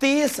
30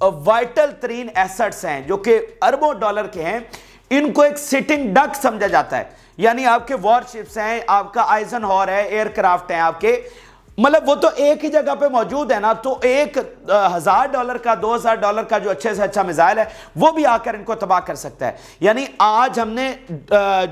vital ترین assets ہیں جو کہ اربوں ڈالر کے ہیں، ان کو ایک سٹنگ ڈک سمجھا جاتا ہے. یعنی آپ کے وار شپس ہیں، آپ کا آئزن ہور ہے، ایئر کرافٹ ہیں آپ کے، مطلب وہ تو ایک ہی جگہ پہ موجود ہے نا، تو $1,000 کا $2,000 کا جو اچھے سے اچھا میزائل ہے وہ بھی آ کر ان کو تباہ کر سکتا ہے. یعنی آج ہم نے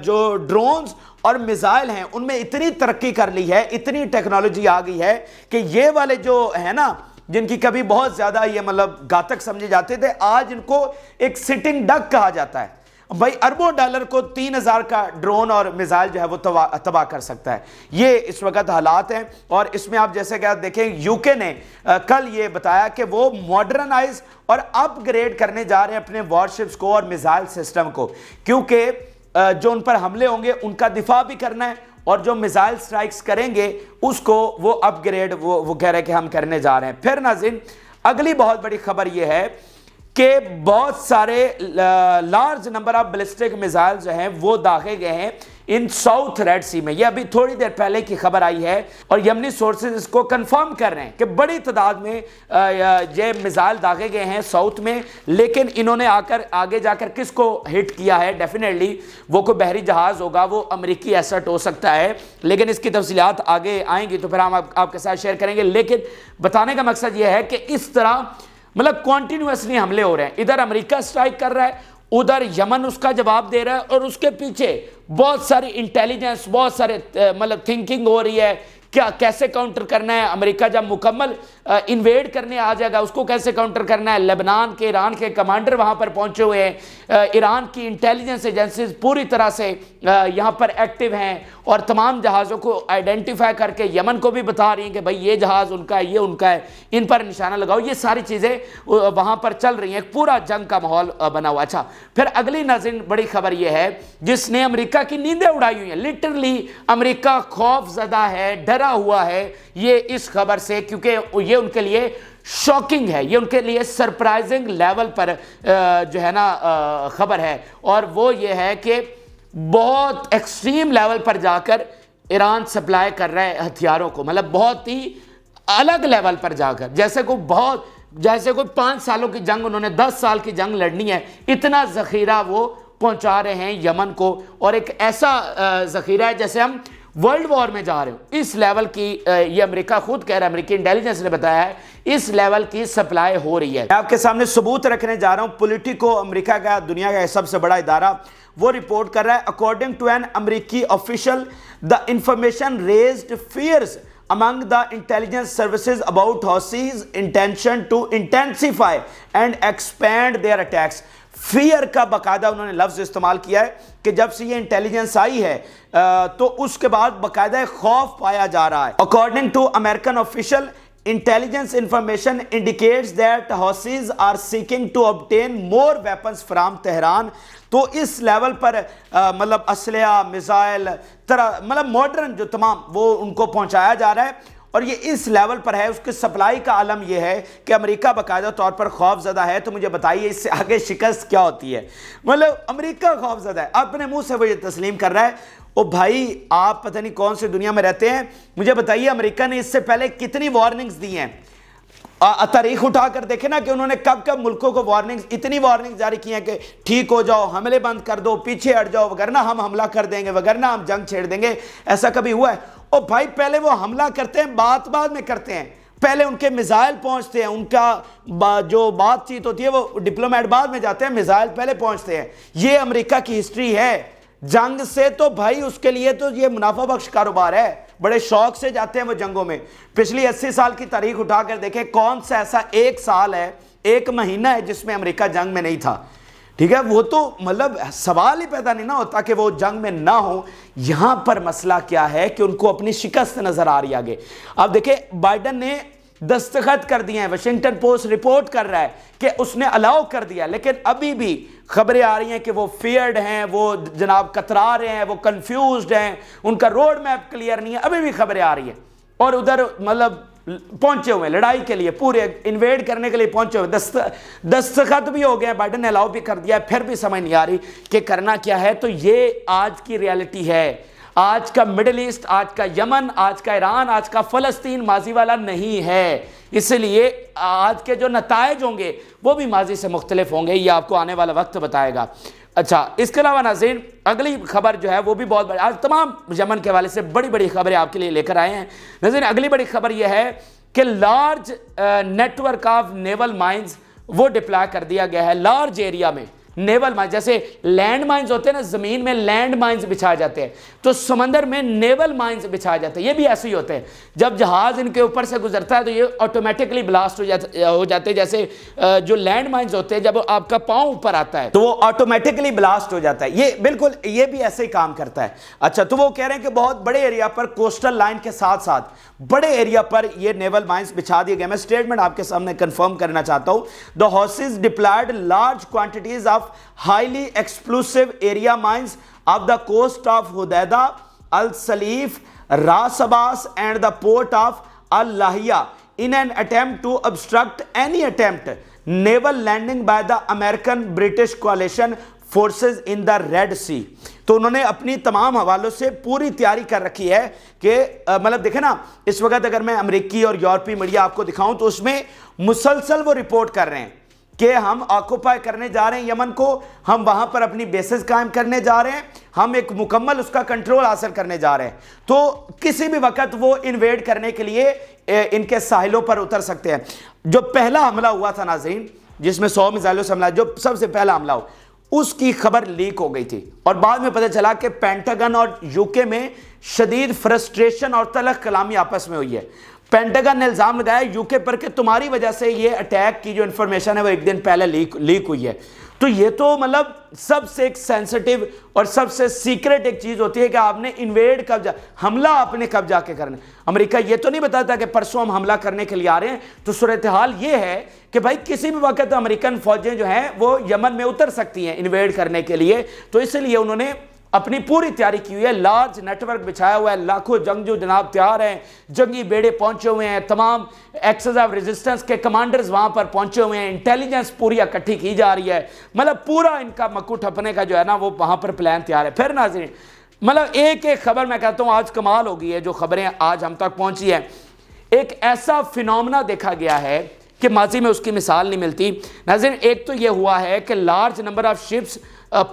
جو ڈرونز اور میزائل ہیں ان میں اتنی ترقی کر لی ہے، اتنی ٹیکنالوجی آ گئی ہے کہ یہ والے جو ہے نا جن کی کبھی بہت زیادہ یہ مطلب گھاتک سمجھے جاتے تھے، آج ان کو ایک سٹنگ ڈک کہا جاتا ہے. بھائی اربوں ڈالر کو 3,000 کا ڈرون اور میزائل جو ہے وہ تباہ کر سکتا ہے. یہ اس وقت حالات ہیں. اور اس میں آپ جیسے کہ دیکھیں یو کے نے کل یہ بتایا کہ وہ ماڈرنائز اور اپ گریڈ کرنے جا رہے ہیں اپنے وار شپس کو اور میزائل سسٹم کو، کیونکہ جو ان پر حملے ہوں گے ان کا دفاع بھی کرنا ہے، اور جو میزائل سٹرائکس کریں گے اس کو وہ اپ گریڈ وہ کہہ رہے ہیں کہ ہم کرنے جا رہے ہیں. پھر ناظرین اگلی بہت بڑی خبر یہ ہے کہ بہت سارے large number of ballistic missile جو ہیں وہ داغے گئے ہیں ان ساؤتھ ریڈ سی میں. یہ ابھی تھوڑی دیر پہلے کی خبر آئی ہے اور یمنی سورسز اس کو کنفرم کر رہے ہیں کہ بڑی تعداد میں یہ میزائل داغے گئے ہیں ساؤتھ میں. لیکن انہوں نے آگے جا کر کس کو ہٹ کیا ہے؟ ڈیفینیٹلی وہ کوئی بحری جہاز ہوگا، وہ امریکی ایسٹ ہو سکتا ہے، لیکن اس کی تفصیلات آگے آئیں گی تو پھر ہم آپ کے ساتھ شیئر کریں گے. لیکن بتانے کا مقصد یہ ہے کہ اس طرح مطلب کنٹینیوسلی حملے ہو رہے ہیں. ادھر امریکہ سٹرائک کر رہا ہے، ادھر یمن اس کا جواب دے رہا ہے، اور اس کے پیچھے بہت ساری انٹیلیجنس، بہت سارے مطلب تھنکنگ ہو رہی ہے کیا کیسے کاؤنٹر کرنا ہے. امریکہ جب مکمل انویڈ کرنے آ جائے گا اس کو کیسے کاؤنٹر کرنا ہے. لبنان کے، ایران کے کمانڈر وہاں پر پہنچے ہوئے ہیں، ایران کی انٹیلیجنس ایجنسیز پوری طرح سے یہاں پر ایکٹیو ہیں اور تمام جہازوں کو آئیڈینٹیفائی کر کے یمن کو بھی بتا رہی ہیں کہ بھائی یہ جہاز ان کا ہے، یہ ان کا ہے، ان پر نشانہ لگاؤ. یہ ساری چیزیں وہاں پر چل رہی ہیں، پورا جنگ کا ماحول بنا ہوا. اچھا پھر اگلی ناظرین بڑی خبر یہ ہے جس نے امریکہ کی نیندیں اڑائی ہوئی ہیں. لٹرلی امریکہ خوف زدہ ہے، ڈرا ہوا ہے یہ اس خبر سے، کیونکہ یہ ان کے لیے شاکنگ ہے، یہ ان کے لیے سرپرائزنگ لیول پر جو ہے نا خبر ہے. اور وہ یہ ہے کہ بہت ایکسٹریم لیول پر جا کر ایران سپلائی کر رہا ہے ہتھیاروں کو، مطلب بہت ہی الگ لیول پر جا کر، جیسے کوئی 5 سالوں کی جنگ انہوں نے 10 سال کی جنگ لڑنی ہے، اتنا ذخیرہ وہ پہنچا رہے ہیں یمن کو. اور ایک ایسا ذخیرہ ہے جیسے ہم ورلڈ وار میں جا رہے ہو، اس لیول کی یہ امریکہ خود کہہ رہا ہے، امریکی انٹیلیجنس نے بتایا ہے اس لیول کی سپلائی ہو رہی ہے. میں آپ کے سامنے ثبوت رکھنے جا رہا ہوں. پولیٹیکو امریکہ کا دنیا کا سب سے بڑا ادارہ وہ رپورٹ کر رہا ہے اکارڈنگ ٹو این امریکی official the information raised fears among the intelligence services about Houthis' intention to intensify and expand their attacks. Fear کا باقاعدہ انہوں نے لفظ استعمال کیا ہے کہ جب سے یہ انٹیلیجنس آئی ہے تو اس کے بعد باقاعدہ خوف پایا جا رہا ہے. According to American official, intelligence information indicates that Houthis are seeking to obtain more weapons from Tehran. تو اس لیول پر مطلب اسلحہ، میزائل، مطلب ماڈرن جو تمام وہ ان کو پہنچایا جا رہا ہے، اور یہ اس لیول پر ہے. اس کی سپلائی کا عالم یہ ہے کہ امریکہ باقاعدہ طور پر خوف زدہ ہے. تو مجھے بتائیے اس سے آگے شکست کیا ہوتی ہے؟ مطلب امریکہ خوف زدہ ہے، اپنے منہ سے وہ یہ تسلیم کر رہا ہے. او بھائی آپ پتہ نہیں کون سی دنیا میں رہتے ہیں، مجھے بتائیے امریکہ نے اس سے پہلے کتنی وارننگز دی ہیں؟ تاریخ اٹھا کر دیکھیں نا کہ انہوں نے کب کب ملکوں کو اتنی وارننگ جاری کی ہیں کہ ٹھیک ہو جاؤ، حملے بند کر دو، پیچھے ہٹ جاؤ، وگرنہ ہم حملہ کر دیں گے، وگرنہ ہم جنگ چھیڑ دیں گے. ایسا کبھی ہوا ہے؟ او بھائی پہلے وہ حملہ کرتے ہیں، بات بعد میں کرتے ہیں. پہلے ان کے میزائل پہنچتے ہیں، ان کا جو بات چیت ہوتی ہے وہ ڈپلومیٹ بعد میں جاتے ہیں، میزائل پہلے پہنچتے ہیں. یہ امریکہ کی ہسٹری ہے. جنگ سے تو بھائی اس کے لیے تو یہ منافع بخش کاروبار ہے، بڑے شوق سے جاتے ہیں وہ جنگوں میں. پچھلی 80 سال کی تاریخ اٹھا کر دیکھیں کون سا ایسا ایک سال ہے، ایک مہینہ ہے جس میں امریکہ جنگ میں نہیں تھا. ٹھیک ہے، وہ تو مطلب سوال ہی پیدا نہیں نہ ہوتا کہ وہ جنگ میں نہ ہو. یہاں پر مسئلہ کیا ہے کہ ان کو اپنی شکست نظر آ رہی ہے آگے. اب دیکھیں بائیڈن نے دستخط کر دیے ہیں، واشنگٹن پوسٹ رپورٹ کر رہا ہے کہ اس نے الاؤ کر دیا، لیکن ابھی بھی خبریں آ رہی ہیں کہ وہ فیئرڈ ہیں، وہ جناب کترا رہے ہیں، وہ کنفیوزڈ ہیں، ان کا روڈ میپ کلیئر نہیں ہے. ابھی بھی خبریں آ رہی ہیں اور ادھر مطلب پہنچے ہوئے لڑائی کے لیے، پورے انویڈ کرنے کے لیے پہنچے ہوئے. دستخط بھی ہو گئے، بائیڈن نے الاؤ بھی کر دیا، پھر بھی سمجھ نہیں آ رہی کہ کرنا کیا ہے. تو یہ آج کی ریالٹی ہے. آج کا مڈل ایسٹ، آج کا یمن، آج کا ایران، آج کا فلسطین ماضی والا نہیں ہے، اس لیے آج کے جو نتائج ہوں گے وہ بھی ماضی سے مختلف ہوں گے، یہ آپ کو آنے والا وقت بتائے گا۔ اچھا، اس کے علاوہ ناظرین اگلی خبر جو ہے وہ بھی بہت بڑی، آج تمام یمن کے حوالے سے بڑی بڑی خبریں آپ کے لیے لے کر آئے ہیں۔ ناظرین اگلی بڑی خبر یہ ہے کہ large network of naval mines وہ ڈپلائے کر دیا گیا ہے لارج ایریا میں۔ نیول مائنز جیسے لینڈ مائنز ہوتے ہیں نا، زمین میں لینڈ مائنز بچھائے جاتے ہیں، تو سمندر میں نیول مائنز بچھائے جاتے ہیں، یہ بھی ایسے ہی ہوتے ہیں۔ جب جہاز ان کے اوپر سے گزرتا ہے تو یہ آٹومیٹکلی بلاسٹ ہو جاتے ہیں، جیسے جو لینڈ مائنز ہوتے ہیں جب آپ کا پاؤں اوپر آتا ہے تو وہ آٹومیٹکلی بلاسٹ ہو جاتا ہے، یہ بالکل یہ بھی ایسے ہی کام کرتا ہے۔ اچھا، تو وہ کہہ رہے ہیں کہ بہت بڑے ایریا پر کوسٹل لائن کے ساتھ ساتھ بڑے ایریا پر یہ نیول مائنز بچھا دیے گئے۔ میں سٹیٹمنٹ آپ کے سامنے کنفرم کرنا چاہتا ہوں۔ The horses deployed large quantities of highly explosive area mines of the coast of Hodeidah, Al Salif, Ras Abbas and the port of Al Lahia in an attempt to obstruct any attempt naval landing by the American British coalition forces in the Red Sea۔ تو انہوں نے اپنی تمام حوالوں سے پوری تیاری کر رکھی ہے کہ مطلب دیکھیں نا، اس وقت اگر میں امریکی اور یورپی میڈیا آپ کو دکھاؤں تو اس میں مسلسل وہ رپورٹ کر رہے ہیں کہ ہم آکوپائی کرنے جا رہے ہیں یمن کو، ہم وہاں پر اپنی بیسز قائم کرنے جا رہے ہیں، ہم ایک مکمل اس کا کنٹرول حاصل کرنے جا رہے ہیں۔ تو کسی بھی وقت وہ انویڈ کرنے کے لیے ان کے ساحلوں پر اتر سکتے ہیں۔ جو پہلا حملہ ہوا تھا ناظرین، جس میں 100 میزائلوں سے حملہ، جو سب سے پہلا حملہ ہو، اس کی خبر لیک ہو گئی تھی اور بعد میں پتہ چلا کہ پینٹاگن اور یوکے میں شدید فرسٹریشن اور تلخ کلامی آپس میں ہوئی ہے۔ پینٹاگن نے الزام لگایا یوکے پر کہ تمہاری وجہ سے یہ اٹیک کی جو انفارمیشن ہے وہ ایک دن پہلے لیک ہوئی ہے۔ تو یہ تو مطلب سب سے ایک سینسٹیو اور سب سے سیکرٹ ایک چیز ہوتی ہے کہ آپ نے انویڈ کب حملہ آپ نے کب جا کے کرنا۔ امریکہ یہ تو نہیں بتاتا کہ پرسوں ہم حملہ کرنے کے لیے آ رہے ہیں۔ تو صورتحال یہ ہے کہ بھائی کسی بھی وقت امریکن فوجیں جو ہیں وہ یمن میں اتر سکتی ہیں انویڈ کرنے کے لیے، تو اس لیے انہوں نے اپنی پوری تیاری کی ہوئی ہے، لارج نیٹ ورک بچھایا ہوا ہے، لاکھوں جنگجو جناب تیار ہیں، جنگی بیڑے پہنچے ہوئے ہیں، تمام ایکسز آف ریزسٹنس کے کمانڈرز وہاں پر پہنچے ہوئے ہیں، انٹیلیجنس پوری اکٹھی کی جا رہی ہے، مطلب پورا ان کا مکو ٹھپنے کا جو ہے نا وہ وہاں پر پلان تیار ہے۔ پھر ناظرین مطلب ایک ایک خبر میں کہتا ہوں آج کمال ہو گئی ہے جو خبریں آج ہم تک پہنچی ہیں۔ ایک ایسا فینومنا دیکھا گیا ہے کہ ماضی میں اس کی مثال نہیں ملتی۔ ناظرین ایک تو یہ ہوا ہے کہ large number of ships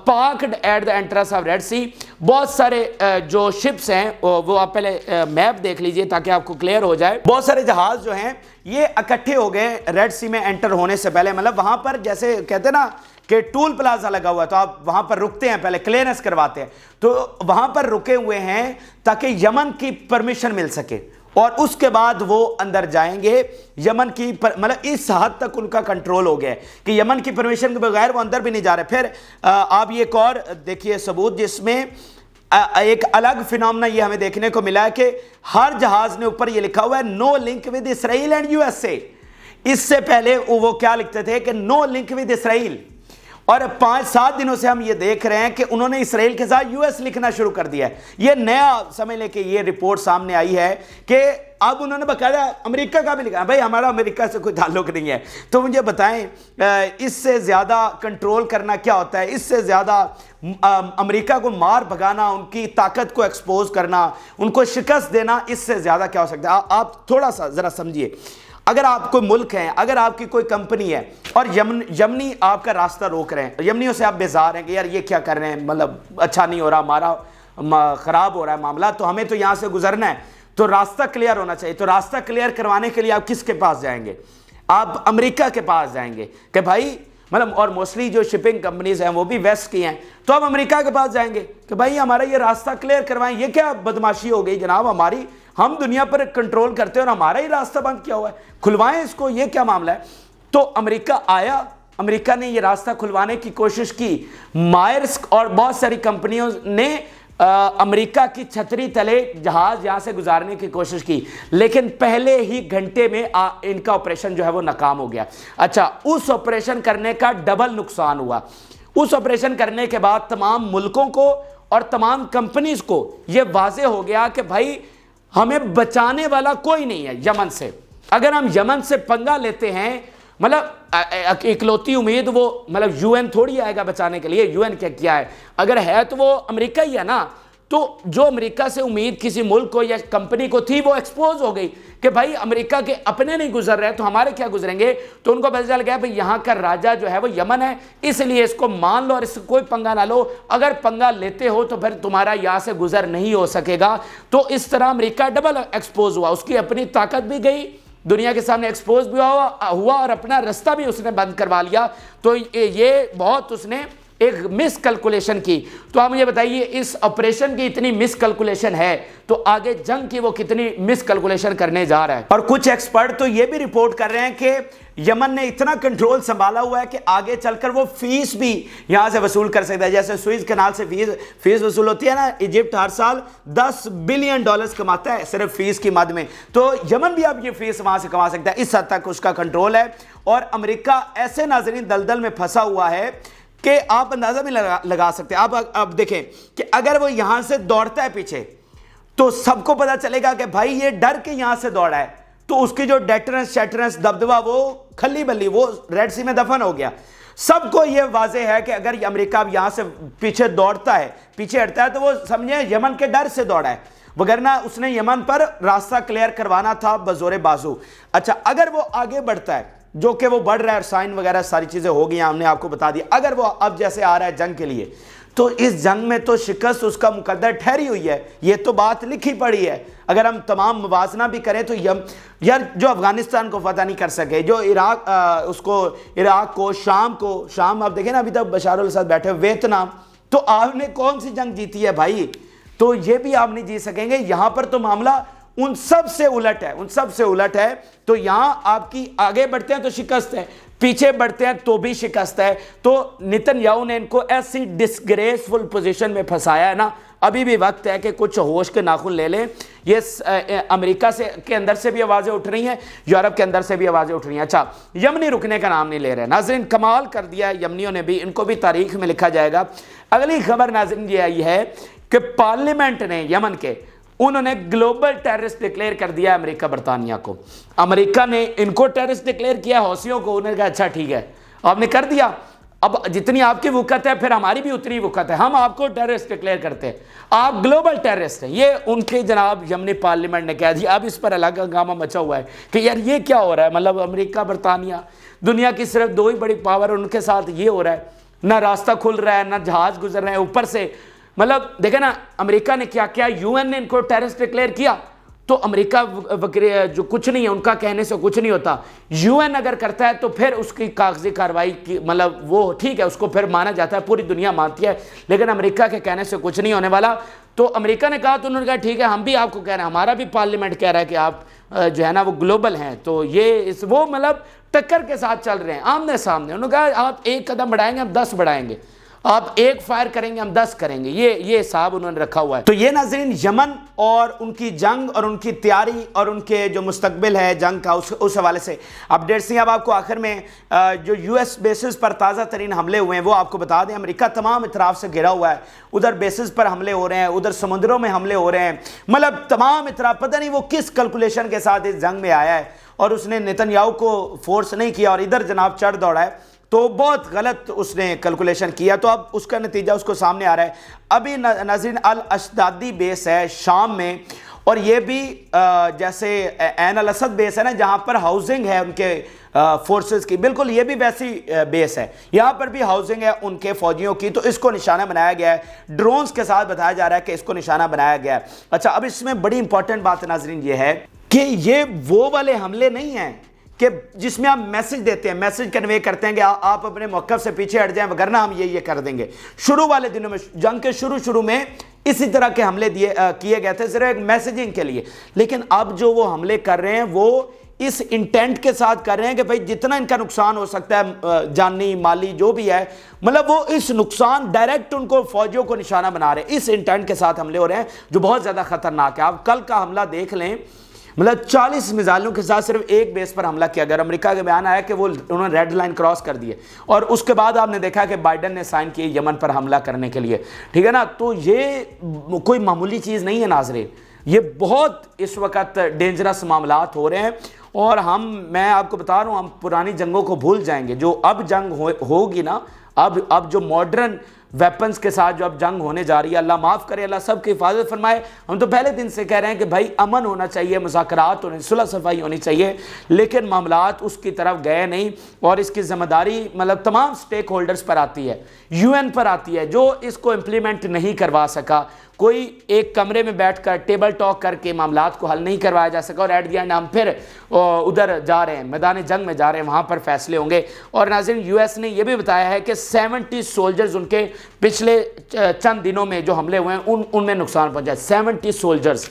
parked at the entrance of Red Sea, بہت سارے جو شپس ہیں وہ آپ پہلے میپ دیکھ لیجئے تاکہ آپ کو کلیئر ہو جائے۔ بہت سارے جہاز جو ہیں یہ اکٹھے ہو گئے ریڈ سی میں انٹر ہونے سے پہلے، مطلب وہاں پر جیسے کہتے ہیں نا کہ ٹول پلازا لگا ہوا ہے تو آپ وہاں پر رکتے ہیں، پہلے کلیئرنس کرواتے ہیں، تو وہاں پر رکے ہوئے ہیں تاکہ یمن کی پرمیشن مل سکے اور اس کے بعد وہ اندر جائیں گے۔ یمن کی مطلب اس حد تک ان کا کنٹرول ہو گیا ہے کہ یمن کی پرمیشن کے بغیر وہ اندر بھی نہیں جا رہے۔ پھر آپ یہ ایک اور دیکھیے ثبوت جس میں ایک الگ فینومنا یہ ہمیں دیکھنے کو ملا ہے کہ ہر جہاز نے اوپر یہ لکھا ہوا ہے no link with Israel and U S A. اس سے پہلے وہ کیا لکھتے تھے کہ نو لنک ود اسرائیل، اور 5-7 دنوں سے ہم یہ دیکھ رہے ہیں کہ انہوں نے اسرائیل کے ساتھ یو ایس لکھنا شروع کر دیا ہے۔ یہ نیا سمجھ لیں کہ یہ رپورٹ سامنے آئی ہے کہ اب انہوں نے باقاعدہ امریکہ کا بھی لکھا ہے۔ بھائی ہمارا امریکہ سے کوئی تعلق نہیں ہے، تو مجھے بتائیں اس سے زیادہ کنٹرول کرنا کیا ہوتا ہے، اس سے زیادہ امریکہ کو مار بھگانا، ان کی طاقت کو ایکسپوز کرنا، ان کو شکست دینا، اس سے زیادہ کیا ہو سکتا ہے؟ آپ تھوڑا سا ذرا سمجھیے، اگر آپ کوئی ملک ہیں، اگر آپ کی کوئی کمپنی ہے اور یمنی آپ کا راستہ روک رہے ہیں، یمنیوں سے آپ بیزار ہیں کہ یار یہ کیا کر رہے ہیں، مطلب اچھا نہیں ہو رہا، ہمارا خراب ہو رہا ہے معاملہ، تو ہمیں تو یہاں سے گزرنا ہے، تو راستہ کلیئر ہونا چاہیے۔ تو راستہ کلیئر کروانے کے لیے آپ کس کے پاس جائیں گے؟ آپ امریکہ کے پاس جائیں گے کہ بھائی مطلب، اور موسٹلی جو شپنگ کمپنیز ہیں وہ بھی ویسٹ کی ہیں، تو آپ امریکہ کے پاس جائیں گے کہ بھائی ہمارا یہ راستہ کلیئر کروائیں۔ یہ کیا بدماشی ہو گئی جناب ہماری، ہم دنیا پر کنٹرول کرتے ہیں اور ہمارا ہی راستہ بند کیا ہوا ہے، کھلوائیں اس کو، یہ کیا معاملہ ہے؟ تو امریکہ آیا، امریکہ نے یہ راستہ کھلوانے کی کوشش کی، مائرسک اور بہت ساری کمپنیوں نے امریکہ کی چھتری تلے جہاز یہاں سے گزارنے کی کوشش کی، لیکن پہلے ہی گھنٹے میں ان کا آپریشن جو ہے وہ ناکام ہو گیا۔ اچھا، اس آپریشن کرنے کا ڈبل نقصان ہوا۔ اس آپریشن کرنے کے بعد تمام ملکوں کو اور تمام کمپنیز کو یہ واضح ہو گیا کہ بھائی ہمیں بچانے والا کوئی نہیں ہے یمن سے۔ اگر ہم یمن سے پنگا لیتے ہیں، مطلب اکلوتی امید وہ مطلب یو این تھوڑی آئے گا بچانے کے لیے، یو این کیا ہے، اگر ہے تو وہ امریکہ ہی ہے نا، تو جو امریکہ سے امید کسی ملک کو یا کمپنی کو تھی وہ ایکسپوز ہو گئی کہ بھائی امریکہ کے اپنے نہیں گزر رہے تو ہمارے کیا گزریں گے. تو ان کو پتہ چل گیا بھائی یہاں کا راجہ جو ہے وہ یمن ہے, اس لیے اس کو مان لو اور اس سے کوئی پنگا نہ لو, اگر پنگا لیتے ہو تو پھر تمہارا یہاں سے گزر نہیں ہو سکے گا. تو اس طرح امریکہ ڈبل ایکسپوز ہوا, اس کی اپنی طاقت بھی گئی, دنیا کے سامنے ایکسپوز بھی ہوا اور اپنا رستہ بھی اس نے بند کروا لیا. تو یہ بہت اس نے ایک مس کیلکولیشن کی. تو آپ مجھے بتائیے اس آپریشن کی اتنی مس کیلکولیشن ہے تو آگے جنگ کی وہ کتنی مس کیلکولیشن کرنے جا رہا ہے. اور کچھ ایکسپرٹ تو یہ بھی رپورٹ کر رہے ہیں کہ یمن نے اتنا کنٹرول سنبھالا ہوا ہے کہ آگے چل کر وہ فیس بھی یہاں سے وصول کر سکتا ہے. جیسے سوئز کینال سے فیس وصول ہوتی ہے نا, ایجپٹ ہر سال $10 بلین کماتا ہے صرف فیس کی مد میں, تو یمن بھی اب یہ فیس وہاں سے کما سکتا ہے. اس حد تک اس کا کنٹرول ہے. اور امریکہ ایسے ناظرین دلدل میں پھنسا ہوا ہے کہ آپ اندازہ بھی لگا سکتے ہیں. آپ اب دیکھیں کہ اگر وہ یہاں سے دوڑتا ہے پیچھے تو سب کو پتا چلے گا کہ بھائی یہ ڈر کے یہاں سے دوڑا ہے, تو اس کی جو ڈیٹرنس شیٹرنس دبدبہ وہ کھلی بلی وہ ریڈ سی میں دفن ہو گیا. سب کو یہ واضح ہے کہ اگر امریکہ اب یہاں سے پیچھے دوڑتا ہے, پیچھے ہٹتا ہے, تو وہ سمجھیں یمن کے ڈر سے دوڑا ہے, وگرنہ اس نے یمن پر راستہ کلیئر کروانا تھا بزور بازو. اچھا اگر وہ آگے بڑھتا ہے, جو کہ وہ بڑھ رہا ہے, سائن وغیرہ ساری چیزیں ہو گئی ہیں, ہم نے آپ کو بتا دیا, اگر وہ اب جیسے آ رہا ہے جنگ کے لیے, تو اس جنگ میں تو شکست اس کا مقدر ٹھہری ہوئی ہے. یہ تو بات لکھی پڑی ہے. اگر ہم تمام موازنہ بھی کریں تو یار جو افغانستان کو فتح نہیں کر سکے, جو عراق کو شام اب دیکھیں نا, ابھی تک بشار الاسد بیٹھے, ویتنام, تو آپ نے کون سی جنگ جیتی ہے بھائی؟ تو یہ بھی آپ نہیں جیت سکیں گے. یہاں پر تو معاملہ ان سب سے الٹ ہے. تو یہاں آپ کی آگے بڑھتے ہیں تو شکست ہے, پیچھے بڑھتے ہیں تو بھی شکست ہے. تو نیتن یاہو نے ان کو ایسی ڈسگریسفل پوزیشن میں پھنسایا ہے نا, ابھی بھی وقت ہے کہ کچھ ہوش کے ناخن لے لیں. یہ امریکہ کے اندر سے بھی آوازیں اٹھ رہی ہیں, یورپ کے اندر سے بھی آوازیں اٹھ رہی ہیں. اچھا یمنی رکنے کا نام نہیں لے رہے ناظرین, کمال کر دیا ہے یمنیوں نے بھی, ان کو بھی تاریخ میں لکھا جائے گا. اگلی خبر ناظرین یہ آئی ہے کہ پارلیمنٹ نے یمن کے انہوں نے گلوبل ٹیررسٹ ڈکلیئر کر دیا امریکہ برطانیہ کو. امریکہ نے ان کو ٹیررسٹ ڈکلیئر کیا, حوثیوں کو, انہوں نے کہا اچھا ٹھیک ہے آپ نے کر دیا, اب جتنی آپ کی وقت ہے پھر ہماری بھی اتنی وقت ہے, ہم آپ کو ٹیررسٹ ڈکلیئر کرتے ہیں, آپ گلوبل ٹیررسٹ ہیں. یہ ان کے جناب یمنی پارلیمنٹ نے کہہ دیا. اب اس پر الگ ہنگامہ مچا ہوا ہے کہ یار یہ کیا ہو رہا ہے, مطلب امریکہ برطانیہ دنیا کی صرف 2 ہی بڑی پاور, ان کے ساتھ یہ ہو رہا ہے, نہ راستہ کھل رہا ہے, نہ جہاز گزر رہے ہیں, اوپر سے مطلب دیکھیں نا امریکہ نے کیا کیا, یو این نے ان کو ٹیررسٹ ڈکلیئر کیا. تو امریکہ جو کچھ نہیں ہے, ان کا کہنے سے کچھ نہیں ہوتا. یو این اگر کرتا ہے تو پھر اس کی کاغذی کارروائی کی مطلب وہ ٹھیک ہے, اس کو پھر مانا جاتا ہے, پوری دنیا مانتی ہے, لیکن امریکہ کے کہنے سے کچھ نہیں ہونے والا. تو امریکہ نے کہا تو انہوں نے کہا ٹھیک ہے ہم بھی آپ کو کہہ رہے ہیں, ہمارا بھی پارلیمنٹ کہہ رہا ہے کہ آپ جو ہے نا وہ گلوبل ہیں. تو یہ وہ مطلب ٹکر کے ساتھ چل رہے ہیں, آمنے سامنے. انہوں نے کہا آپ 1 قدم بڑھائیں گے ہم 10 بڑھائیں گے, آپ 1 فائر کریں گے ہم 10 کریں گے. یہ حساب انہوں نے رکھا ہوا ہے. تو یہ ناظرین یمن اور ان کی جنگ اور ان کی تیاری اور ان کے جو مستقبل ہے جنگ کا, اس حوالے سے اپڈیٹس ہیں. اب آپ کو آخر میں جو US بیسز پر تازہ ترین حملے ہوئے ہیں وہ آپ کو بتا دیں. امریکہ تمام اطراف سے گھرا ہوا ہے, ادھر بیسز پر حملے ہو رہے ہیں, ادھر سمندروں میں حملے ہو رہے ہیں, مطلب تمام اطراف, پتہ نہیں وہ کس کیلکولیشن کے ساتھ اس جنگ میں آیا ہے اور اس نے نیتن یاہو کو فورس نہیں کیا اور ادھر جناب چڑھ دوڑا ہے. تو بہت غلط اس نے کیلکولیشن کیا, تو اب اس کا نتیجہ اس کو سامنے آ رہا ہے. ابھی ناظرین الاشدادی بیس ہے شام میں, اور یہ بھی جیسے عین الاسد بیس ہے نا جہاں پر ہاؤسنگ ہے ان کے فورسز کی, بالکل یہ بھی ویسی بیس ہے, یہاں پر بھی ہاؤسنگ ہے ان کے فوجیوں کی. تو اس کو نشانہ بنایا گیا ہے, ڈرونز کے ساتھ بتایا جا رہا ہے کہ اس کو نشانہ بنایا گیا ہے. اچھا اب اس میں بڑی امپورٹنٹ بات ناظرین یہ ہے کہ یہ وہ والے حملے نہیں ہیں کہ جس میں آپ میسج دیتے ہیں, میسج کنوے کرتے ہیں کہ آپ اپنے موقف سے پیچھے ہٹ جائیں وگرنہ ہم یہ کر دیں گے. شروع والے دنوں میں جنگ کے شروع میں اسی طرح کے حملے کیے گئے تھے صرف ایک میسیجنگ کے لیے, لیکن اب جو وہ حملے کر رہے ہیں وہ اس انٹینٹ کے ساتھ کر رہے ہیں کہ بھائی جتنا ان کا نقصان ہو سکتا ہے جانی مالی جو بھی ہے, مطلب وہ اس نقصان ڈائریکٹ ان کو فوجیوں کو نشانہ بنا رہے ہیں. اس انٹینٹ کے ساتھ حملے ہو رہے ہیں جو بہت زیادہ خطرناک ہے. آپ کل کا حملہ دیکھ لیں, مطلب 40 میزائلوں کے ساتھ صرف ایک بیس پر حملہ کیا گیا. امریکہ کے بیان آیا کہ وہ انہوں نے ریڈ لائن کراس کر دیے, اور اس کے بعد آپ نے دیکھا کہ بائیڈن نے سائن کیے یمن پر حملہ کرنے کے لیے, ٹھیک ہے نا. تو یہ کوئی معمولی چیز نہیں ہے ناظرین, یہ بہت اس وقت ڈینجرس معاملات ہو رہے ہیں. اور میں آپ کو بتا رہا ہوں, ہم پرانی جنگوں کو بھول جائیں گے. جو اب جنگ ہوگی نا, اب جو ماڈرن ویپنز کے ساتھ جو اب جنگ ہونے جا رہی ہے، اللہ معاف کرے، اللہ سب کی حفاظت فرمائے۔ ہم تو پہلے دن سے کہہ رہے ہیں کہ بھائی امن ہونا چاہیے، مذاکرات ہونے، صلح صفائی ہونی چاہیے، لیکن معاملات اس کی طرف گئے نہیں، اور اس کی ذمہ داری مطلب تمام سٹیک ہولڈرز پر آتی ہے، یو این پر آتی ہے، جو اس کو امپلیمنٹ نہیں کروا سکا۔ کوئی ایک کمرے میں بیٹھ کر ٹیبل ٹاک کر کے معاملات کو حل نہیں کروایا جا سکا، اور ایٹ دی اینڈ ہم پھر ادھر جا رہے ہیں، میدان جنگ میں جا رہے ہیں، وہاں پر فیصلے ہوں گے۔ اور ناظرین، یو ایس نے یہ بھی بتایا ہے کہ 70 سولجرز ان کے پچھلے چند دنوں میں جو حملے ہوئے ہیں ان میں نقصان پہنچا ہے، 70 سولجرز۔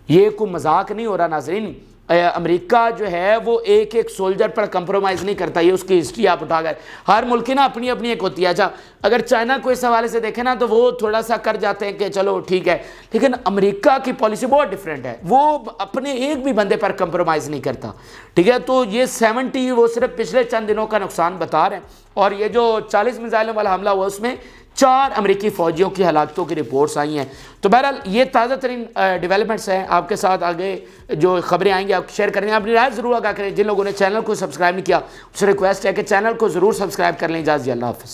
یہ کوئی مذاق نہیں ہو رہا ناظرین۔ امریکہ جو ہے وہ ایک ایک سولجر پر کمپرومائز نہیں کرتا، یہ اس کی ہسٹری آپ اٹھا گئے۔ ہر ملک کی نا اپنی اپنی ایک ہوتی ہے۔ اچھا اگر چائنا کو اس حوالے سے دیکھیں نا تو وہ تھوڑا سا کر جاتے ہیں کہ چلو ٹھیک ہے، لیکن امریکہ کی پالیسی بہت ڈیفرنٹ ہے، وہ اپنے ایک بھی بندے پر کمپرومائز نہیں کرتا، ٹھیک ہے۔ تو یہ 70 وہ صرف پچھلے چند دنوں کا نقصان بتا رہے ہیں، اور یہ جو 40 میزائلوں والا حملہ ہوا اس میں 4 امریکی فوجیوں کی ہلاکتوں کی رپورٹس آئی ہیں۔ تو بہرحال یہ تازہ ترین ڈیولپمنٹس ہیں، آپ کے ساتھ آگے جو خبریں آئیں گی آپ شیئر کریں گے۔ اپنی رائے ضرور آگاہ کریں۔ جن لوگوں نے چینل کو سبسکرائب نہیں کیا اس سے ریکویسٹ ہے کہ چینل کو ضرور سبسکرائب کر لیں۔ اجازت اللہ حافظ۔